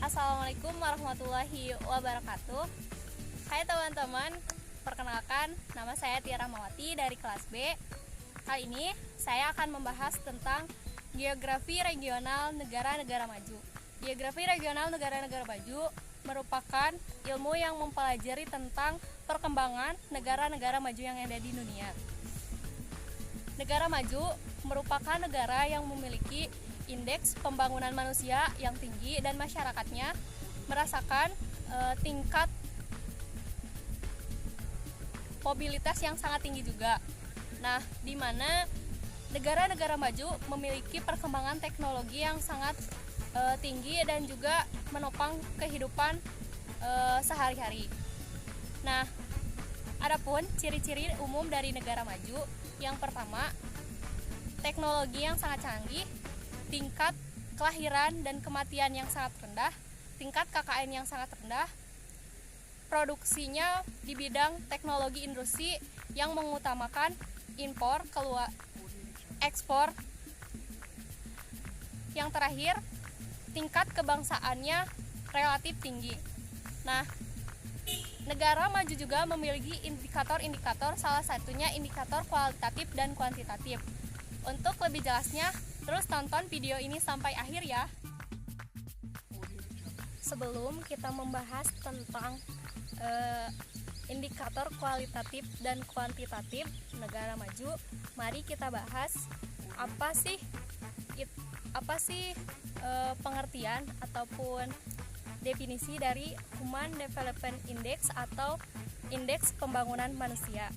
Assalamualaikum warahmatullahi wabarakatuh. Hai teman-teman, perkenalkan nama saya Tia Rahmawati dari kelas B. Kali ini saya akan membahas tentang geografi regional negara-negara maju. Geografi regional negara-negara maju merupakan ilmu yang mempelajari tentang perkembangan negara-negara maju yang ada di dunia. Negara maju merupakan negara yang memiliki indeks pembangunan manusia yang tinggi dan masyarakatnya merasakan tingkat mobilitas yang sangat tinggi juga. Nah, di mana negara-negara maju memiliki perkembangan teknologi yang sangat tinggi dan juga menopang kehidupan sehari-hari. Nah, adapun ciri-ciri umum dari negara maju, yang pertama, teknologi yang sangat canggih, tingkat kelahiran dan kematian yang sangat rendah, tingkat KKN yang sangat rendah, produksinya di bidang teknologi industri yang mengutamakan impor, ekspor. Yang terakhir, tingkat kebangsaannya relatif tinggi. Nah, negara maju juga memiliki indikator-indikator, salah satunya indikator kualitatif dan kuantitatif. Untuk lebih jelasnya, terus tonton video ini sampai akhir ya. Sebelum kita membahas tentang indikator kualitatif dan kuantitatif negara maju, mari kita bahas apa sih pengertian ataupun definisi dari Human Development Index atau indeks pembangunan manusia.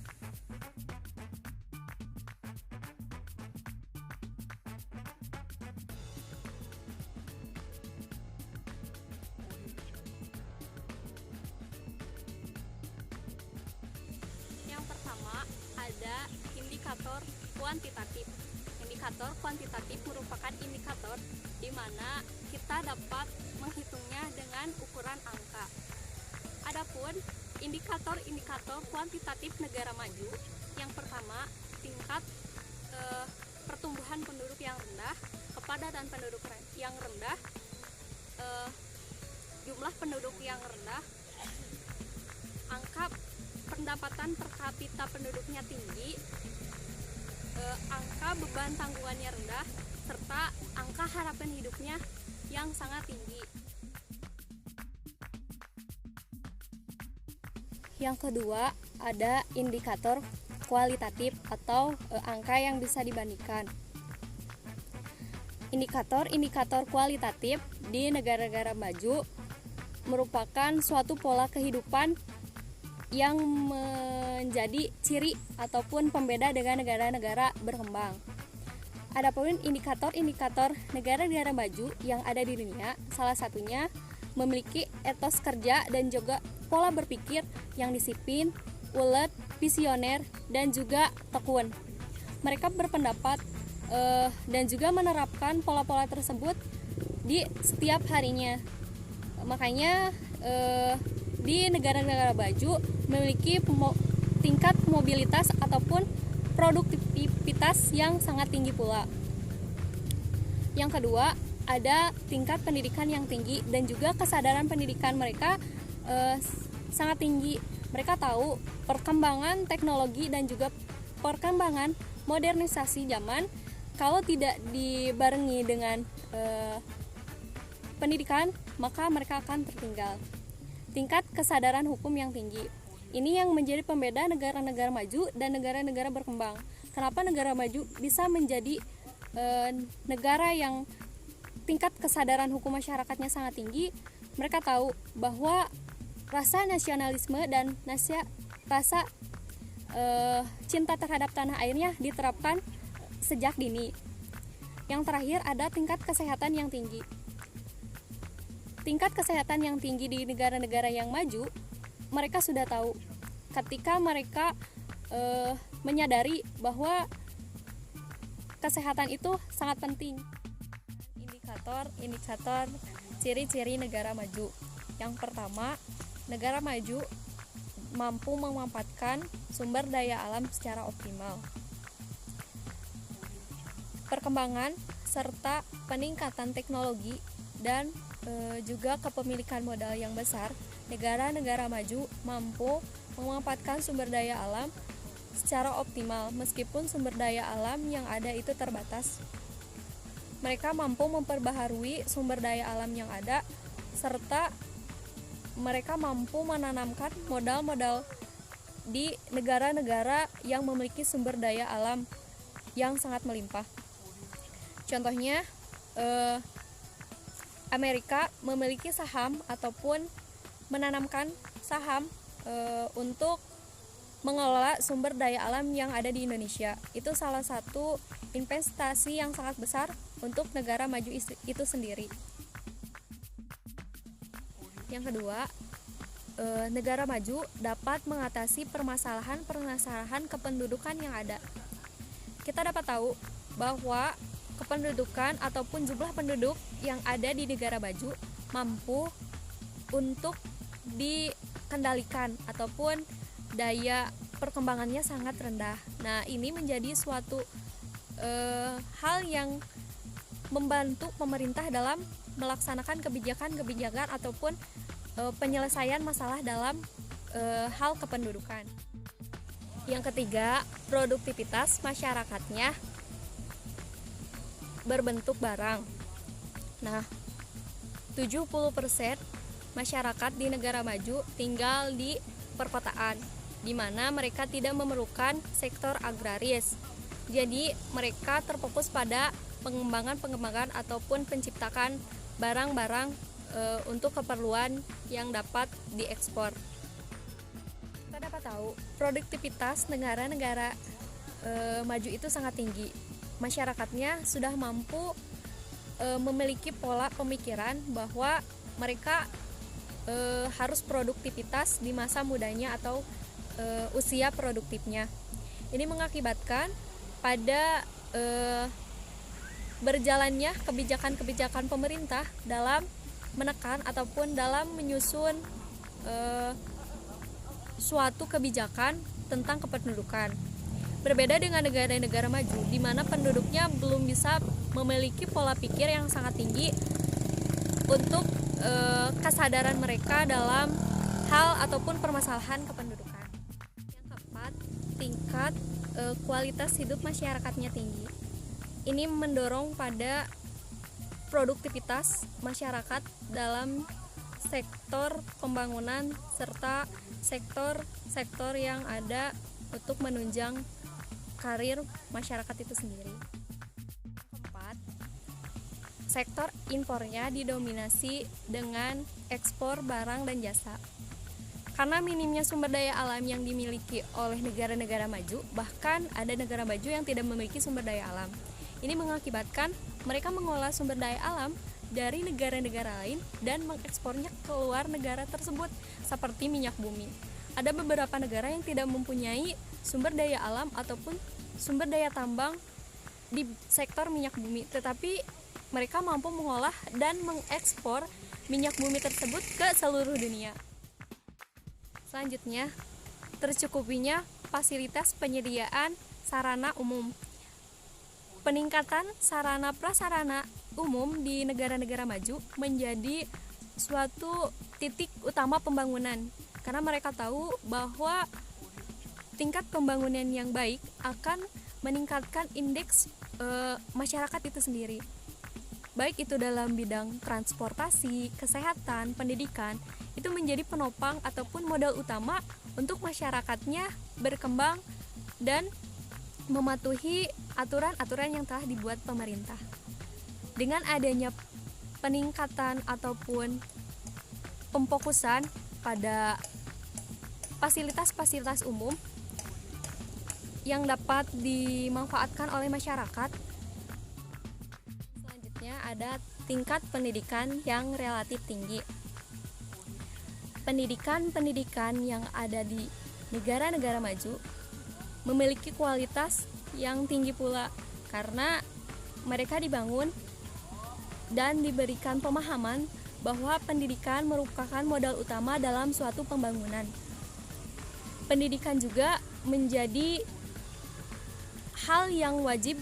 Yang pertama ada indikator kuantitatif. Indikator kuantitatif merupakan indikator di mana kita dapat menghitungnya dengan ukuran angka. Adapun indikator-indikator kuantitatif negara maju, yang pertama tingkat pertumbuhan penduduk yang rendah, kepadatan penduduk yang rendah, jumlah penduduk yang rendah, angka pendapatan per kapita penduduknya tinggi, angka beban tanggungannya rendah, serta angka harapan hidupnya yang sangat tinggi. Yang kedua, ada indikator kualitatif atau angka yang bisa dibandingkan. Indikator kualitatif di negara-negara maju merupakan suatu pola kehidupan yang menjadi ciri ataupun pembeda dengan negara-negara berkembang. Adapun indikator negara-negara maju yang ada di dunia, salah satunya memiliki etos kerja dan juga pola berpikir yang disiplin, ulet, visioner, dan juga tekun. Mereka berpendapat dan juga menerapkan pola-pola tersebut di setiap harinya. Makanya di negara-negara maju memiliki tingkat mobilitas ataupun produktivitas yang sangat tinggi pula. Yang kedua, ada tingkat pendidikan yang tinggi dan juga kesadaran pendidikan mereka sangat tinggi. Mereka tahu perkembangan teknologi dan juga perkembangan modernisasi zaman kalau tidak dibarengi dengan pendidikan, maka mereka akan tertinggal. Tingkat kesadaran hukum yang tinggi. Ini yang menjadi pembeda negara-negara maju dan negara-negara berkembang. Kenapa negara maju bisa menjadi negara yang tingkat kesadaran hukum masyarakatnya sangat tinggi? Mereka tahu bahwa rasa nasionalisme dan rasa cinta terhadap tanah airnya diterapkan sejak dini. Yang terakhir ada tingkat kesehatan yang tinggi. Tingkat kesehatan yang tinggi di negara-negara yang maju, mereka sudah tahu ketika mereka menyadari bahwa kesehatan itu sangat penting. Indikator ciri-ciri negara maju. Yang pertama, negara maju mampu memanfaatkan sumber daya alam secara optimal. Perkembangan serta peningkatan teknologi dan juga kepemilikan modal yang besar, negara-negara maju mampu memanfaatkan sumber daya alam secara optimal meskipun sumber daya alam yang ada itu terbatas. Mereka mampu memperbaharui sumber daya alam yang ada serta mereka mampu menanamkan modal-modal di negara-negara yang memiliki sumber daya alam yang sangat melimpah. Contohnya, Amerika memiliki saham ataupun menanamkan saham untuk mengelola sumber daya alam yang ada di Indonesia. Itu salah satu investasi yang sangat besar untuk negara maju itu sendiri. Yang kedua, negara maju dapat mengatasi permasalahan kependudukan yang ada. Kita dapat tahu bahwa kependudukan ataupun jumlah penduduk yang ada di negara maju mampu untuk dikendalikan ataupun daya perkembangannya sangat rendah. Nah, ini menjadi suatu hal yang membantu pemerintah dalam melaksanakan kebijakan-kebijakan ataupun penyelesaian masalah dalam hal kependudukan. Yang ketiga, produktivitas masyarakatnya berbentuk barang. Nah, 70% masyarakat di negara maju tinggal di perkotaan, di mana mereka tidak memerlukan sektor agraris. Jadi, mereka terfokus pada pengembangan ataupun penciptakan barang-barang untuk keperluan yang dapat diekspor. Kita dapat tahu produktivitas negara-negara maju itu sangat tinggi. Masyarakatnya sudah mampu memiliki pola pemikiran bahwa mereka harus produktivitas di masa mudanya atau usia produktifnya. Ini mengakibatkan pada berjalannya kebijakan-kebijakan pemerintah dalam menekan ataupun dalam menyusun suatu kebijakan tentang kependudukan. Berbeda dengan negara-negara maju di mana penduduknya belum bisa memiliki pola pikir yang sangat tinggi untuk kesadaran mereka dalam hal ataupun permasalahan kependudukan. Yang keempat, tingkat kualitas hidup masyarakatnya tinggi. Ini mendorong pada produktivitas masyarakat dalam sektor pembangunan serta sektor-sektor yang ada untuk menunjang karir masyarakat itu sendiri. Keempat, sektor impornya didominasi dengan ekspor barang dan jasa. Karena minimnya sumber daya alam yang dimiliki oleh negara-negara maju, bahkan ada negara maju yang tidak memiliki sumber daya alam. Ini mengakibatkan mereka mengolah sumber daya alam dari negara-negara lain dan mengekspornya ke luar negara tersebut seperti minyak bumi. Ada beberapa negara yang tidak mempunyai sumber daya alam ataupun sumber daya tambang di sektor minyak bumi, tetapi mereka mampu mengolah dan mengekspor minyak bumi tersebut ke seluruh dunia. Selanjutnya, tercukupinya fasilitas penyediaan sarana umum. Peningkatan sarana prasarana umum di negara-negara maju menjadi suatu titik utama pembangunan, karena mereka tahu bahwa tingkat pembangunan yang baik akan meningkatkan indeks masyarakat itu sendiri, baik itu dalam bidang transportasi, kesehatan, pendidikan. Itu menjadi penopang ataupun modal utama untuk masyarakatnya berkembang dan mematuhi aturan-aturan yang telah dibuat pemerintah. Dengan adanya peningkatan ataupun pemfokusan pada fasilitas-fasilitas umum yang dapat dimanfaatkan oleh masyarakat, selanjutnya ada tingkat pendidikan yang relatif tinggi. Pendidikan yang ada di negara-negara maju memiliki kualitas yang tinggi pula, karena mereka dibangun dan diberikan pemahaman bahwa pendidikan merupakan modal utama dalam suatu pembangunan. Pendidikan juga menjadi hal yang wajib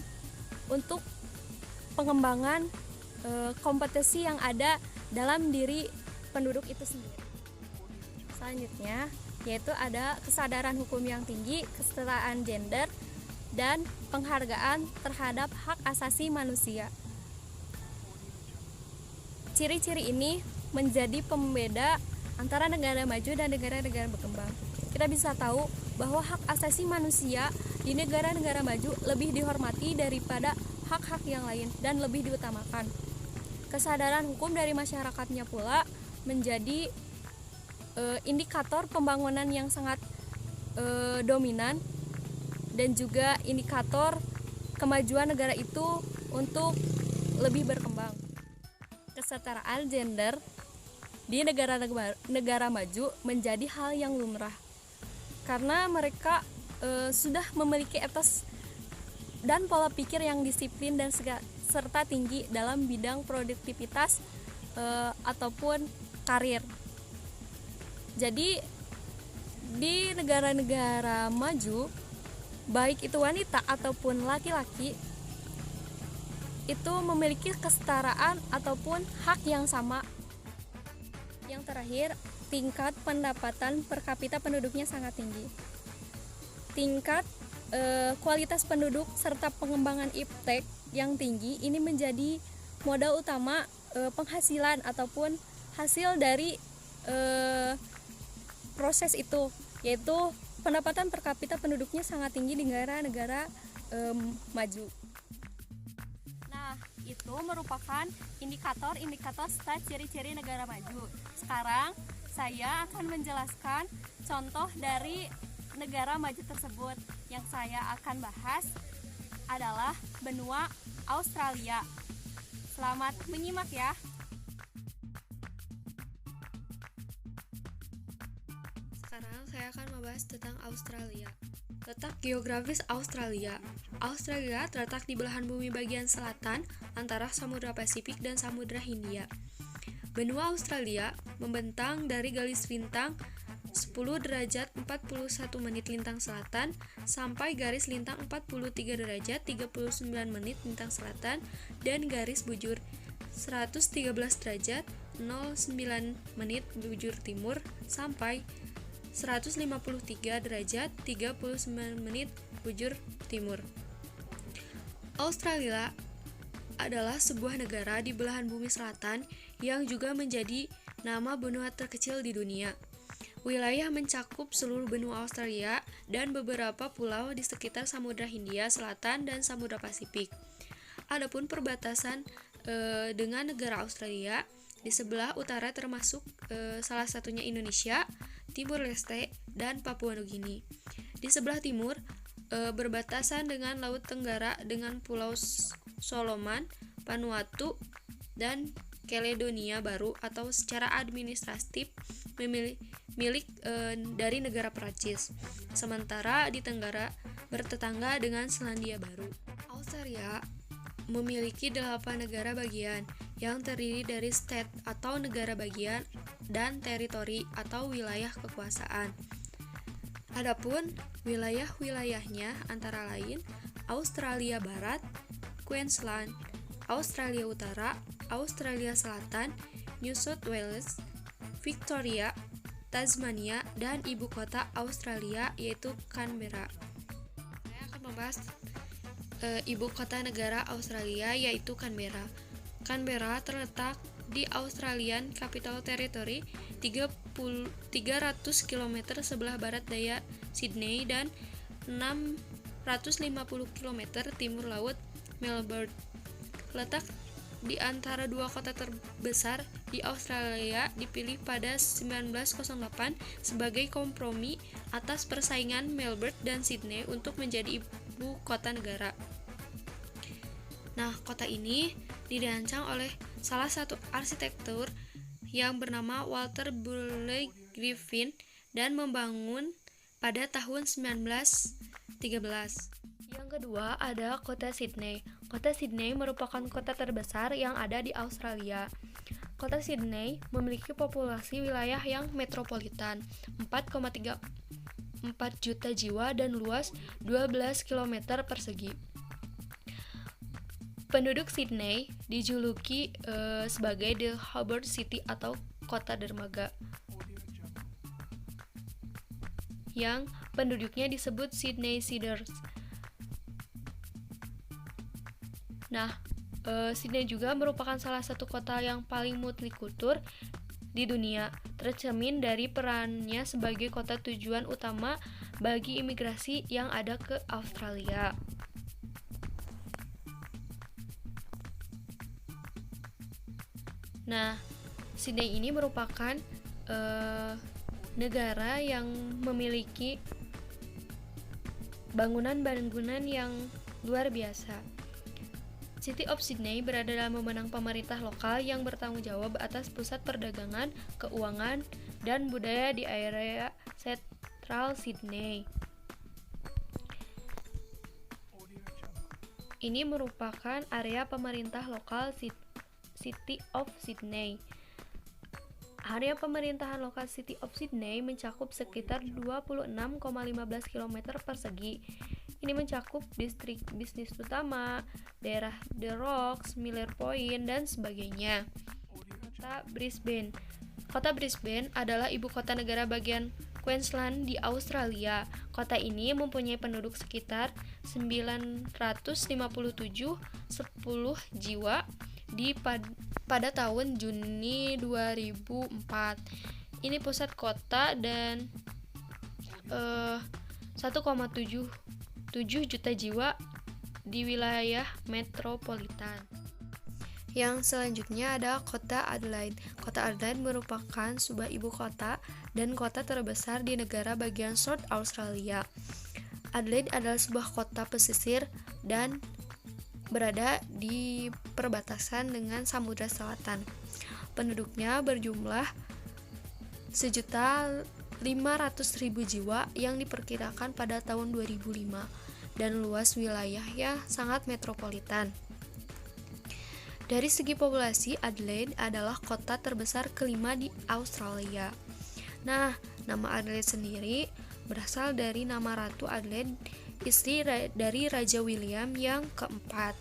untuk pengembangan kompetensi yang ada dalam diri penduduk itu sendiri. Selanjutnya yaitu ada kesadaran hukum yang tinggi, kesetaraan gender, dan penghargaan terhadap hak asasi manusia. Ciri-ciri ini menjadi pembeda antara negara maju dan negara-negara berkembang. Kita bisa tahu bahwa hak asasi manusia di negara-negara maju lebih dihormati daripada hak-hak yang lain dan lebih diutamakan. Kesadaran hukum dari masyarakatnya pula menjadi indikator pembangunan yang sangat dominan dan juga indikator kemajuan negara itu untuk lebih berkembang. Kesetaraan gender di negara maju menjadi hal yang lumrah karena mereka sudah memiliki etos dan pola pikir yang disiplin dan serta tinggi dalam bidang produktivitas ataupun karir. Jadi di negara-negara maju, baik itu wanita ataupun laki-laki, itu memiliki kesetaraan ataupun hak yang sama. Yang terakhir, tingkat pendapatan per kapita penduduknya sangat tinggi. Tingkat kualitas penduduk serta pengembangan iptek yang tinggi ini menjadi modal utama penghasilan ataupun hasil dari proses itu, yaitu pendapatan per kapita penduduknya sangat tinggi di negara-negara maju. Nah, itu merupakan indikator serta ciri-ciri negara maju. Sekarang saya akan menjelaskan contoh dari negara maju tersebut. Yang saya akan bahas adalah benua Australia. Selamat menyimak ya. Sekarang saya akan membahas tentang Australia. Letak geografis Australia. Australia terletak di belahan bumi bagian selatan antara Samudra Pasifik dan Samudra Hindia. Benua Australia membentang dari garis lintang 10 derajat 41 menit lintang selatan sampai garis lintang 43 derajat 39 menit lintang selatan dan garis bujur 113 derajat 09 menit bujur timur sampai 153 derajat 39 menit bujur timur. Australia adalah sebuah negara di belahan bumi selatan yang juga menjadi nama benua terkecil di dunia. Wilayah mencakup seluruh benua Australia dan beberapa pulau di sekitar Samudra Hindia Selatan dan Samudra Pasifik. Adapun perbatasan dengan negara Australia di sebelah utara termasuk salah satunya Indonesia, Timur Leste, dan Papua Nugini. Di sebelah timur berbatasan dengan Laut Tenggara dengan Pulau Solomon, Vanuatu, dan Caledonia Baru atau secara administratif milik dari negara Prancis. Sementara di tenggara bertetangga dengan Selandia Baru. Australia memiliki 8 negara bagian yang terdiri dari state atau negara bagian dan teritori atau wilayah kekuasaan. Adapun wilayah-wilayahnya antara lain Australia Barat, Queensland, Australia Utara, Australia Selatan, New South Wales, Victoria, Tasmania, dan ibu kota Australia yaitu Canberra. Saya akan membahas ibu kota negara Australia yaitu Canberra. Canberra terletak di Australian Capital Territory 300 km sebelah barat daya Sydney dan 650 km timur laut Melbourne. Letak di antara dua kota terbesar di Australia dipilih pada 1908 sebagai kompromi atas persaingan Melbourne dan Sydney untuk menjadi ibu kota negara. Nah, kota ini dirancang oleh salah satu arsitektur yang bernama Walter Burley Griffin dan membangun pada tahun 1913. Yang kedua ada kota Sydney. Kota Sydney merupakan kota terbesar yang ada di Australia. Kota Sydney memiliki populasi wilayah yang metropolitan 4,34 juta jiwa dan luas 12 km persegi. Penduduk Sydney dijuluki sebagai The Harbour City atau kota dermaga, yang penduduknya disebut Sydneysiders. Nah, Sydney juga merupakan salah satu kota yang paling multikultur di dunia, tercermin dari perannya sebagai kota tujuan utama bagi imigrasi yang ada ke Australia. Nah, Sydney ini merupakan negara yang memiliki bangunan-bangunan yang luar biasa. City of Sydney berada dalam wewenang pemerintah lokal yang bertanggung jawab atas pusat perdagangan, keuangan, dan budaya di area Central Sydney. Ini merupakan area pemerintah lokal City of Sydney. Area pemerintahan lokal City of Sydney mencakup sekitar 26,15 km persegi. Ini mencakup distrik bisnis utama, daerah The Rocks, Miller Point, dan sebagainya. Kota Brisbane. Kota Brisbane adalah ibu kota negara bagian Queensland di Australia. Kota ini mempunyai penduduk sekitar 957,10 jiwa pada tahun Juni 2004. Ini pusat kota dan 1,77 juta jiwa di wilayah metropolitan. Yang selanjutnya ada kota Adelaide. Kota Adelaide merupakan sebuah ibu kota dan kota terbesar di negara bagian South Australia. Adelaide adalah sebuah kota pesisir dan berada di perbatasan dengan Samudra Selatan. Penduduknya berjumlah 1.500.000 jiwa yang diperkirakan pada tahun 2005 dan luas wilayahnya sangat metropolitan. Dari segi populasi, Adelaide adalah kota terbesar kelima di Australia. Nah, nama Adelaide sendiri berasal dari nama Ratu Adelaide, istri dari Raja William yang keempat.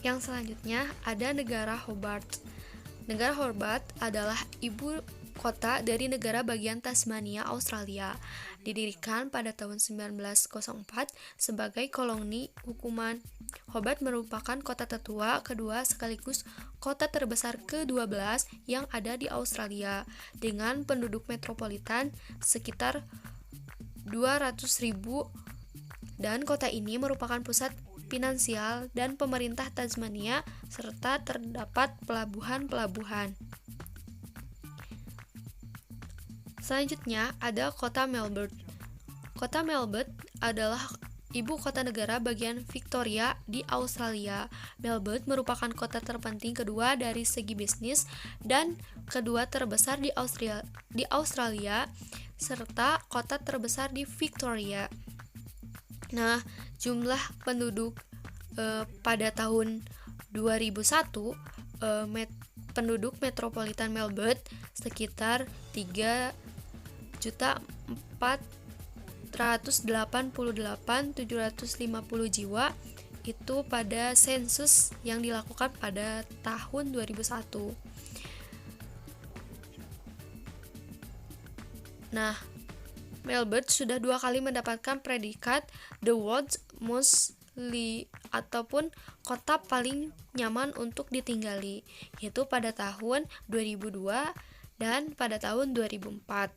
Yang selanjutnya ada negara Hobart. Negara Hobart adalah ibu kota dari negara bagian Tasmania, Australia. Didirikan pada tahun 1904 sebagai koloni hukuman. Hobart merupakan kota tertua kedua sekaligus kota terbesar ke-12 yang ada di Australia dengan penduduk metropolitan sekitar 200.000, dan kota ini merupakan pusat finansial dan pemerintah Tasmania serta terdapat pelabuhan-pelabuhan. Selanjutnya ada kota Melbourne. Kota Melbourne adalah ibu kota negara bagian Victoria di Australia. Melbourne merupakan kota terpenting kedua dari segi bisnis dan kedua terbesar di Australia serta kota terbesar di Victoria. Nah, jumlah penduduk pada tahun 2001 penduduk metropolitan Melbourne sekitar 3.488.750 jiwa, itu pada sensus yang dilakukan pada tahun 2001. Nah, Melbourne sudah 2 kali mendapatkan predikat The World's Most ataupun kota paling nyaman untuk ditinggali, yaitu pada tahun 2002 dan pada tahun 2004.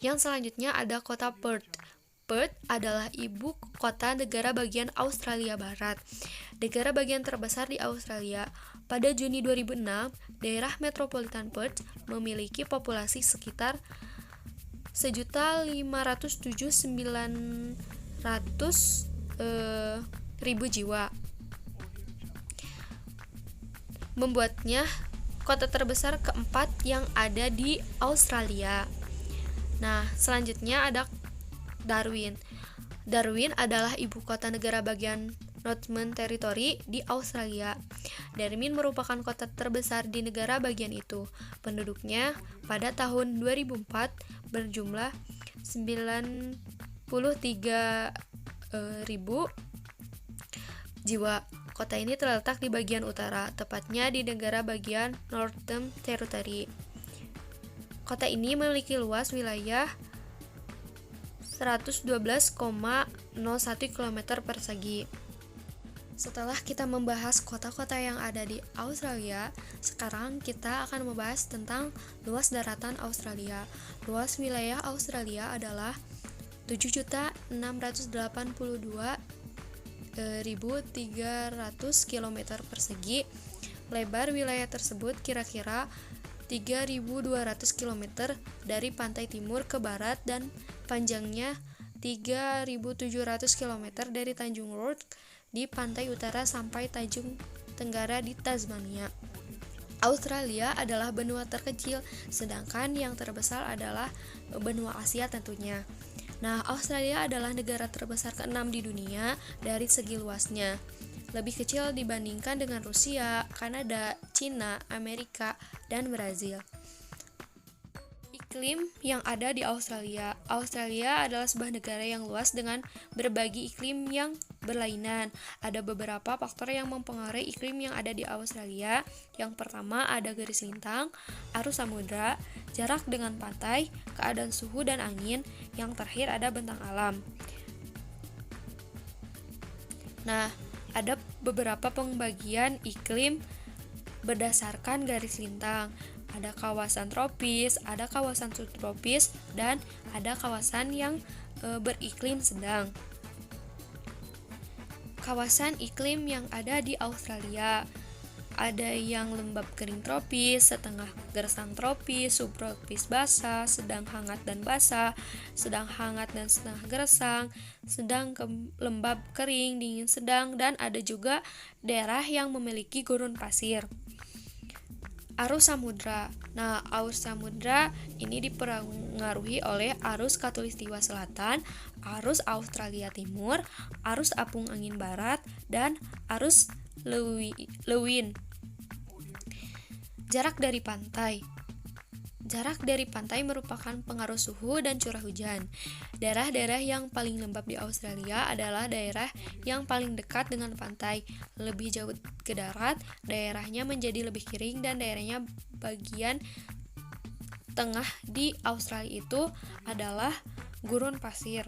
Yang selanjutnya ada kota Perth. Perth adalah ibu kota negara bagian Australia Barat, negara bagian terbesar di Australia. Pada Juni 2006, daerah metropolitan Perth memiliki populasi sekitar 1.507.900 jiwa, membuatnya kota terbesar keempat yang ada di Australia. Nah, selanjutnya ada Darwin. Darwin adalah ibu kota negara bagian Northern Territory di Australia. Darwin merupakan kota terbesar di negara bagian itu. Penduduknya pada tahun 2004 berjumlah 93 ribu jiwa. Kota ini terletak di bagian utara, tepatnya di negara bagian Northern Territory. Kota ini memiliki luas wilayah 112,01 km persegi. Setelah kita membahas kota-kota yang ada di Australia, sekarang kita akan membahas tentang luas daratan Australia. Luas wilayah Australia adalah 7.682.300 km persegi. Lebar wilayah tersebut kira-kira 3.200 km dari pantai timur ke barat dan panjangnya 3.700 km dari Tanjung Road di pantai utara sampai Tanjung Tenggara di Tasmania. Australia adalah benua terkecil, sedangkan yang terbesar adalah benua Asia tentunya. Nah, Australia adalah negara terbesar ke-6 di dunia dari segi luasnya. Lebih kecil dibandingkan dengan Rusia, Kanada, Cina, Amerika, dan Brazil. Iklim yang ada di Australia. Australia adalah sebuah negara yang luas dengan berbagai iklim yang berlainan. Ada beberapa faktor yang mempengaruhi iklim yang ada di Australia. Yang pertama ada garis lintang, arus samudra, jarak dengan pantai, keadaan suhu dan angin. Yang terakhir ada bentang alam. Nah, ada beberapa pembagian iklim berdasarkan garis lintang. Ada kawasan tropis, ada kawasan subtropis, dan ada kawasan yang beriklim sedang. Kawasan iklim yang ada di Australia ada yang lembab kering tropis, setengah gersang tropis, subtropis basah, sedang hangat dan basah, sedang hangat dan setengah gersang, sedang lembab kering, dingin sedang, dan ada juga daerah yang memiliki gurun pasir. Arus samudra. Nah, arus samudra ini dipengaruhi oleh arus Khatulistiwa Selatan, arus Australia Timur, arus apung angin barat, dan arus Lewin. Jarak dari pantai. Jarak dari pantai merupakan pengaruh suhu dan curah hujan. Daerah-daerah yang paling lembab di Australia adalah daerah yang paling dekat dengan pantai. Lebih jauh ke darat, daerahnya menjadi lebih kering, dan daerahnya bagian tengah di Australia itu adalah gurun pasir.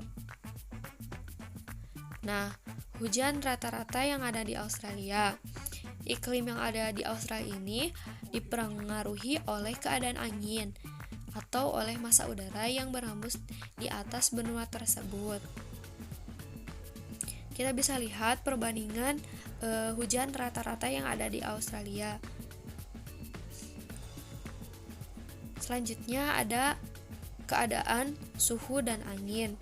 Nah, hujan rata-rata yang ada di Australia. Iklim yang ada di Australia ini dipengaruhi oleh keadaan angin atau oleh massa udara yang berhembus di atas benua tersebut. Kita bisa lihat perbandingan hujan rata-rata yang ada di Australia. Selanjutnya ada keadaan suhu dan angin.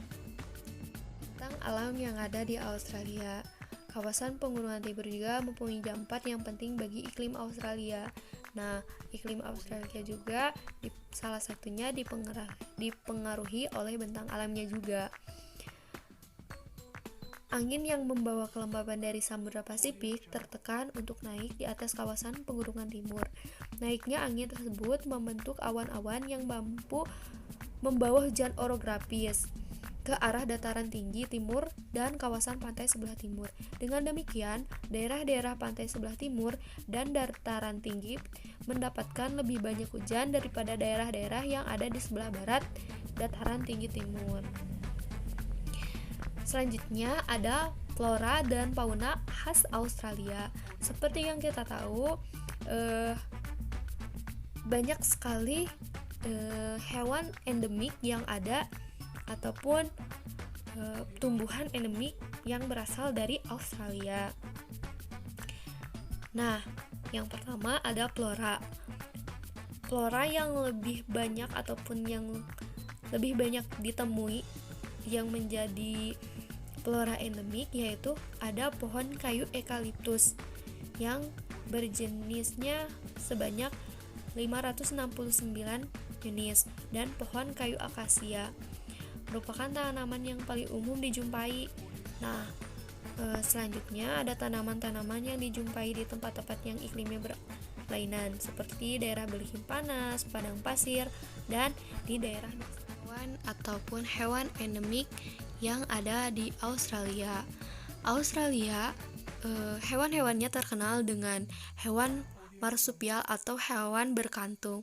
Tentang alam yang ada di Australia. Kawasan pegunungan timur juga mempunyai dampak yang penting bagi iklim Australia. Nah, iklim Australia juga salah satunya dipengaruhi oleh bentang alamnya juga. Angin yang membawa kelembaban dari Samudra Pasifik tertekan untuk naik di atas kawasan pegunungan timur. Naiknya angin tersebut membentuk awan-awan yang mampu membawa hujan orografis ke arah dataran tinggi timur dan kawasan pantai sebelah timur. Dengan demikian, daerah-daerah pantai sebelah timur dan dataran tinggi mendapatkan lebih banyak hujan daripada daerah-daerah yang ada di sebelah barat dataran tinggi timur. Selanjutnya ada flora dan fauna khas Australia. Seperti yang kita tahu, banyak sekali hewan endemik yang ada ataupun tumbuhan endemik yang berasal dari Australia. Nah, yang pertama ada flora. Flora yang lebih banyak ataupun yang lebih banyak ditemui yang menjadi flora endemik yaitu ada pohon kayu eukaliptus yang berjenisnya sebanyak 569 jenis dan pohon kayu akasia merupakan tanaman yang paling umum dijumpai. Nah, selanjutnya ada tanaman-tanaman yang dijumpai di tempat-tempat yang iklimnya berlainan seperti daerah beriklim panas, padang pasir, dan di daerah hewan ataupun hewan endemik yang ada di Australia. Australia, hewan-hewannya terkenal dengan hewan marsupial atau hewan berkantung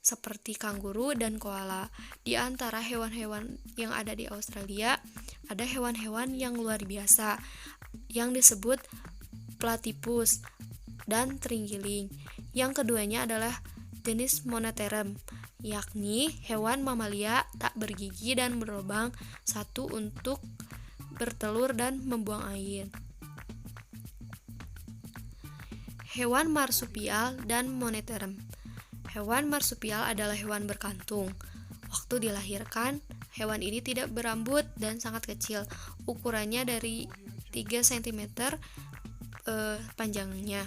seperti kanguru dan koala. Di antara hewan-hewan yang ada di Australia, ada hewan-hewan yang luar biasa yang disebut platypus dan terenggiling. Yang keduanya adalah jenis Monotrem, yakni hewan mamalia tak bergigi dan berlubang satu untuk bertelur dan membuang air. Hewan marsupial dan monotrem. Hewan marsupial adalah hewan berkantung. Waktu dilahirkan, hewan ini tidak berambut dan sangat kecil. Ukurannya dari 3 cm panjangnya.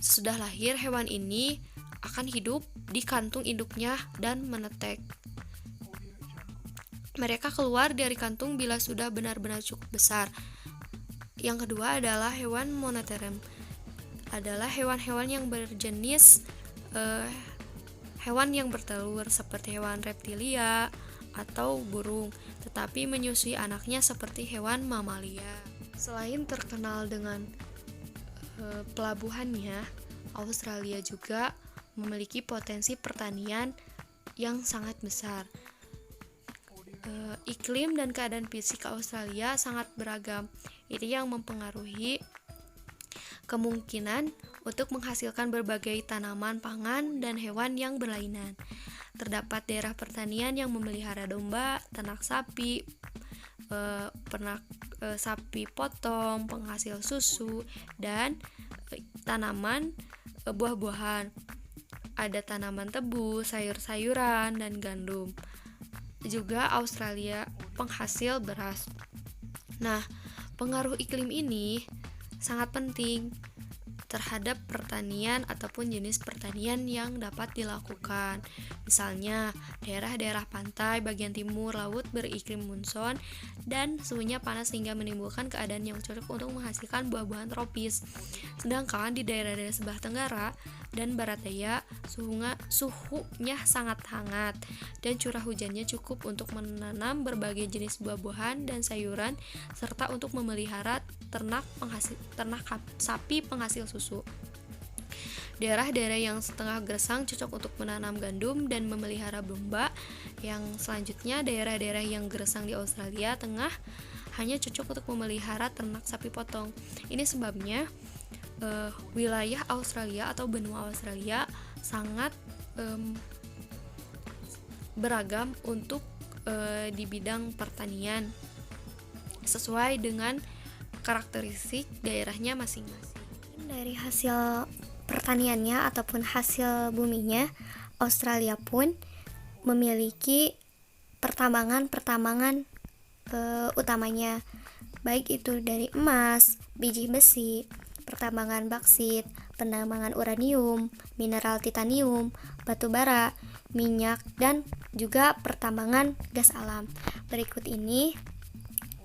Sesudah lahir, hewan ini akan hidup di kantung induknya dan menetek. Mereka keluar dari kantung bila sudah benar-benar cukup besar. Yang kedua adalah hewan monotrem. Adalah hewan-hewan yang berjenis hewan yang bertelur seperti hewan reptilia atau burung, tetapi menyusui anaknya seperti hewan mamalia. Selain terkenal dengan pelabuhannya, Australia juga memiliki potensi pertanian yang sangat besar. Iklim dan keadaan fisik Australia sangat beragam. Ini yang mempengaruhi kemungkinan untuk menghasilkan berbagai tanaman pangan dan hewan yang berlainan. Terdapat daerah pertanian yang memelihara domba, ternak sapi, sapi potong, penghasil susu, dan tanaman buah-buahan. Ada tanaman tebu, sayur-sayuran, dan gandum. Juga Australia penghasil beras. Nah, pengaruh iklim ini sangat penting terhadap pertanian ataupun jenis pertanian yang dapat dilakukan. Misalnya, daerah-daerah pantai bagian timur laut beriklim monsun dan suhunya panas sehingga menimbulkan keadaan yang cocok untuk menghasilkan buah-buahan tropis. Sedangkan di daerah-daerah sebelah tenggara dan barat daya, suhunya sangat hangat dan curah hujannya cukup untuk menanam berbagai jenis buah-buahan dan sayuran serta untuk memelihara ternak sapi penghasil susu. Daerah-daerah yang setengah gersang cocok untuk menanam gandum dan memelihara domba. Yang selanjutnya, daerah-daerah yang gersang di Australia Tengah hanya cocok untuk memelihara ternak sapi potong. Ini sebabnya wilayah Australia atau benua Australia sangat beragam untuk di bidang pertanian sesuai dengan karakteristik daerahnya masing-masing. Dari hasil pertaniannya ataupun hasil buminya, Australia pun memiliki pertambangan utamanya, baik itu dari emas, biji besi, pertambangan baksit, penambangan uranium, mineral titanium, batu bara, minyak, dan juga pertambangan gas alam. Berikut ini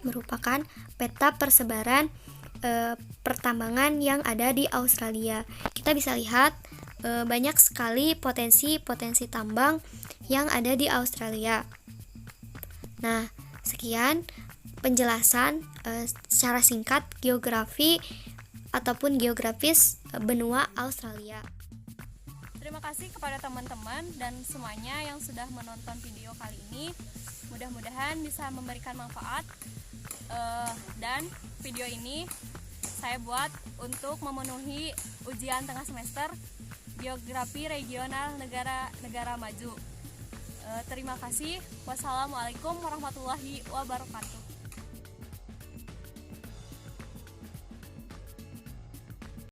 merupakan peta persebaran pertambangan yang ada di Australia. Kita bisa lihat banyak sekali potensi tambang yang ada di Australia. Nah, sekian penjelasan secara singkat geografi ataupun geografis benua Australia. Terima kasih kepada teman-teman dan semuanya yang sudah menonton video kali ini. Mudah-mudahan bisa memberikan manfaat. Dan video ini saya buat untuk memenuhi ujian tengah semester Geografi Regional Negara Maju. Terima kasih. Wassalamualaikum warahmatullahi wabarakatuh.